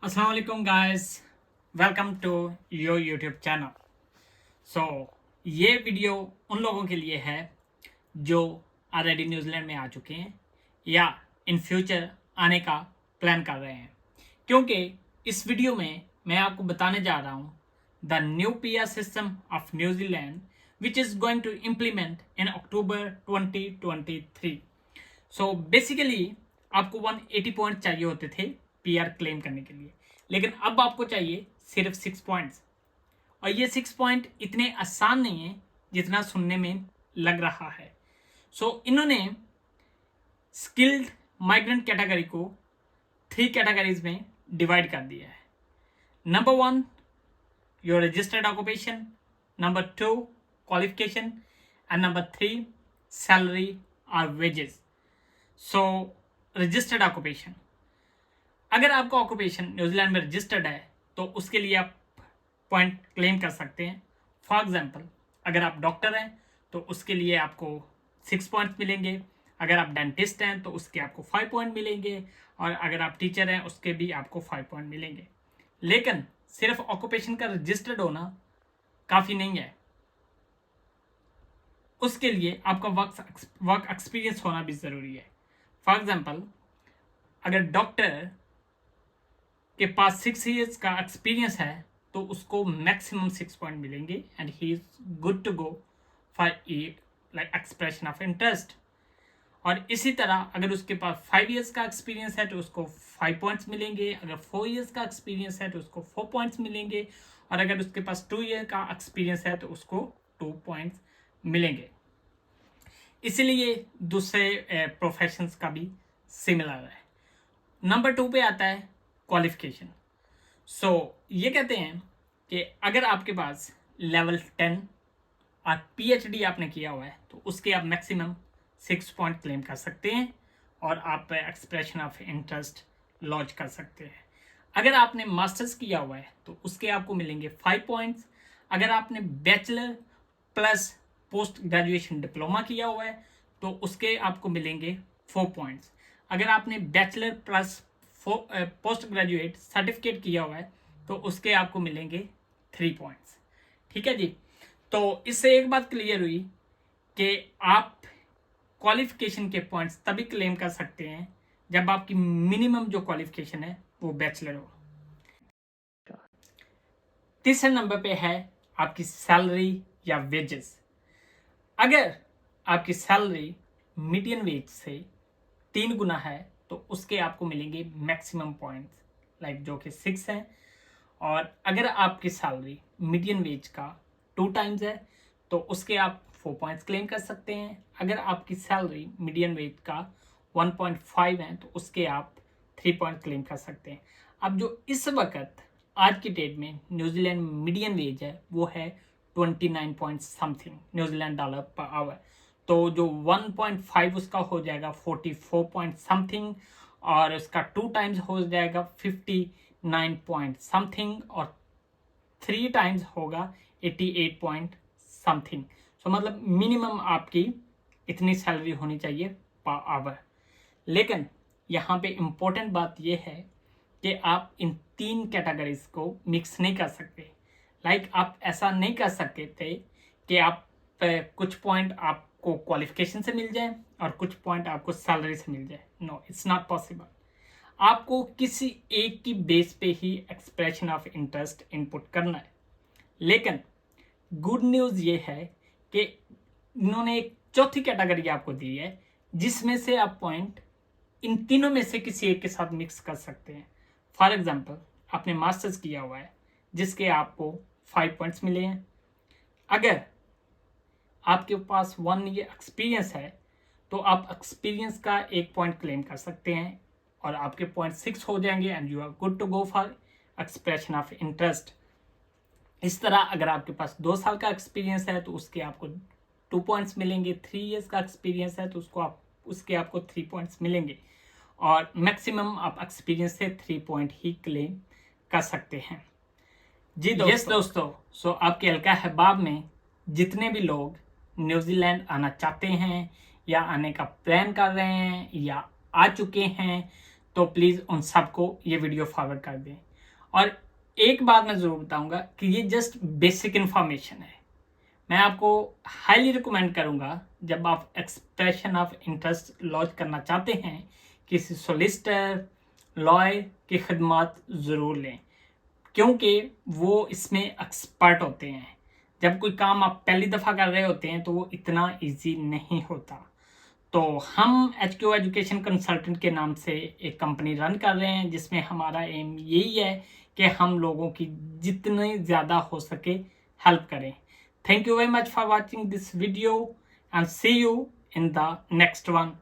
अस्सलाम वालेकुम guys, welcome to your YouTube channel. So ये वीडियो उन लोगों के लिए है जो ऑलरेडी न्यूजीलैंड में आ चुके हैं या इन फ्यूचर आने का प्लान कर रहे हैं, क्योंकि इस वीडियो में मैं आपको बताने जा रहा हूँ the new PR system of New Zealand which is going to implement in October 2023। So basically आपको 180 पॉइंट चाहिए होते थे पीआर क्लेम करने के लिए, लेकिन अब आपको चाहिए सिर्फ 6 पॉइंट्स। और ये 6 पॉइंट इतने आसान नहीं है जितना सुनने में लग रहा है। सो इन्होंने स्किल्ड माइग्रेंट कैटेगरी को 3 कैटेगरीज में डिवाइड कर दिया है। Number 1 your registered occupation, number 2 qualification and number 3 salary और वेजेस। सो रजिस्टर्ड ऑक्यूपेशन, अगर आपका ऑक्यूपेशन न्यूजीलैंड में रजिस्टर्ड है तो उसके लिए आप पॉइंट क्लेम कर सकते हैं। फॉर एग्जांपल, अगर आप डॉक्टर हैं तो उसके लिए आपको 6 पॉइंट्स मिलेंगे, अगर आप डेंटिस्ट हैं तो उसके आपको 5 पॉइंट मिलेंगे, और अगर आप टीचर हैं उसके भी आपको 5 पॉइंट मिलेंगे। लेकिन सिर्फ ऑक्यूपेशन का रजिस्टर्ड होना काफ़ी नहीं है, उसके लिए आपका वर्क एक्सपीरियंस होना भी ज़रूरी है। फॉर एग्जांपल, अगर डॉक्टर के पास 6 ईयर्स का एक्सपीरियंस है तो उसको मैक्सिमम 6 पॉइंट मिलेंगे and he is good to go for like expression of interest. और इसी तरह अगर उसके पास 5 ईयर्स का एक्सपीरियंस है तो उसको 5 पॉइंट्स मिलेंगे, अगर 4 ईयर्स का एक्सपीरियंस है तो उसको 4 पॉइंट्स मिलेंगे, और अगर उसके पास 2 ईयर का एक्सपीरियंस है तो उसको 2 पॉइंट्स मिलेंगे। इसीलिए दूसरे प्रोफेशंस का भी सिमिलर है। नंबर 2 पे आता है क्वालिफिकेशन। सो ये कहते हैं कि अगर आपके पास लेवल 10 और पीएचडी आपने किया हुआ है तो उसके आप मैक्सिमम 6 पॉइंट क्लेम कर सकते हैं और आप एक्सप्रेशन ऑफ इंटरेस्ट लॉन्च कर सकते हैं। अगर आपने मास्टर्स किया हुआ है तो उसके आपको मिलेंगे 5 पॉइंट्स। अगर आपने bachelor plus post graduation diploma किया हुआ है तो उसके आपको मिलेंगे 4 पॉइंट्स। अगर आपने bachelor plus post graduate certificate किया हुआ है तो उसके आपको मिलेंगे 3 पॉइंट्स। ठीक है जी। तो इससे एक बात क्लियर हुई कि आप क्वालिफिकेशन के पॉइंट्स तभी क्लेम कर सकते हैं जब आपकी मिनिमम जो क्वालिफिकेशन है वो बैचलर हो। तीसरे नंबर पे है आपकी सैलरी या वेजेस। अगर आपकी सैलरी मीडियन वेज से 3 गुना है तो उसके आपको मिलेंगे मैक्सिमम पॉइंट्स, लाइक जो कि 6 हैं। और अगर आपकी सैलरी मीडियन वेज का 2 टाइम्स है तो उसके आप 4 पॉइंट्स क्लेम कर सकते हैं। अगर आपकी सैलरी मीडियन वेज का 1.5 है तो उसके आप 3 पॉइंट क्लेम कर सकते हैं। अब जो इस वक्त आज की डेट में न्यूजीलैंड मीडियन वेज है वो है 29 point something New Zealand dollar per hour. तो जो 1.5 उसका हो जाएगा 44 पॉइंट समथिंग, और उसका 2 टाइम्स हो जाएगा 59 पॉइंट समथिंग, और 3 टाइम्स होगा 88 पॉइंट समथिंग। सो मतलब मिनिमम आपकी इतनी सैलरी होनी चाहिए पर आवर। लेकिन यहाँ पे इम्पोर्टेंट बात यह है कि आप इन 3 कैटेगरीज को मिक्स नहीं कर सकते। लाइक आप ऐसा नहीं कर सकते थे कि आप कुछ पॉइंट आपको क्वालिफिकेशन से मिल जाए और कुछ पॉइंट आपको सैलरी से मिल जाए। No, it's not possible. आपको किसी एक की बेस पे ही एक्सप्रेशन ऑफ इंटरेस्ट इनपुट करना है। लेकिन गुड न्यूज़ ये है कि इन्होंने एक चौथी कैटेगरी आपको दी है जिसमें से आप पॉइंट इन तीनों में से किसी एक के साथ मिक्स कर सकते हैं। फॉर एग्जांपल, आपने मास्टर्स किया हुआ है जिसके आपको 5 पॉइंट्स मिले हैं। अगर आपके पास 1 ईयर एक्सपीरियंस है तो आप एक्सपीरियंस का 1 पॉइंट क्लेम कर सकते हैं और आपके पॉइंट 6 हो जाएंगे and you are good to go for expression of interest. इस तरह अगर आपके पास 2 साल का एक्सपीरियंस है तो उसके आपको 2 पॉइंट्स मिलेंगे। 3 ईयर्स का एक्सपीरियंस है तो उसके आपको 3 पॉइंट्स मिलेंगे, और मैक्सिमम आप एक्सपीरियंस से 3 पॉइंट ही क्लेम कर सकते हैं। जी दोस्तों। यस दोस्तों, सो आपके हल्का अहबाब में जितने भी लोग न्यूजीलैंड आना चाहते हैं या आने का प्लान कर रहे हैं या आ चुके हैं तो प्लीज़ उन सबको ये वीडियो फॉरवर्ड कर दें। और एक बात मैं ज़रूर बताऊंगा कि ये जस्ट बेसिक इन्फॉर्मेशन है। मैं आपको हाईली रिकमेंड करूंगा, जब आप एक्सप्रेशन ऑफ इंटरेस्ट लॉन्च करना चाहते हैं, किसी सोलिसिटर लॉयर की खिदमत ज़रूर लें, क्योंकि वो इसमें एक्सपर्ट होते हैं। जब कोई काम आप पहली दफ़ा कर रहे होते हैं तो वो इतना इजी नहीं होता। तो हम HQ एजुकेशन कंसल्टेंट के नाम से एक कंपनी रन कर रहे हैं, जिसमें हमारा एम यही है कि हम लोगों की जितनी ज़्यादा हो सके हेल्प करें। Thank you very much for watching this video and see you in the next one.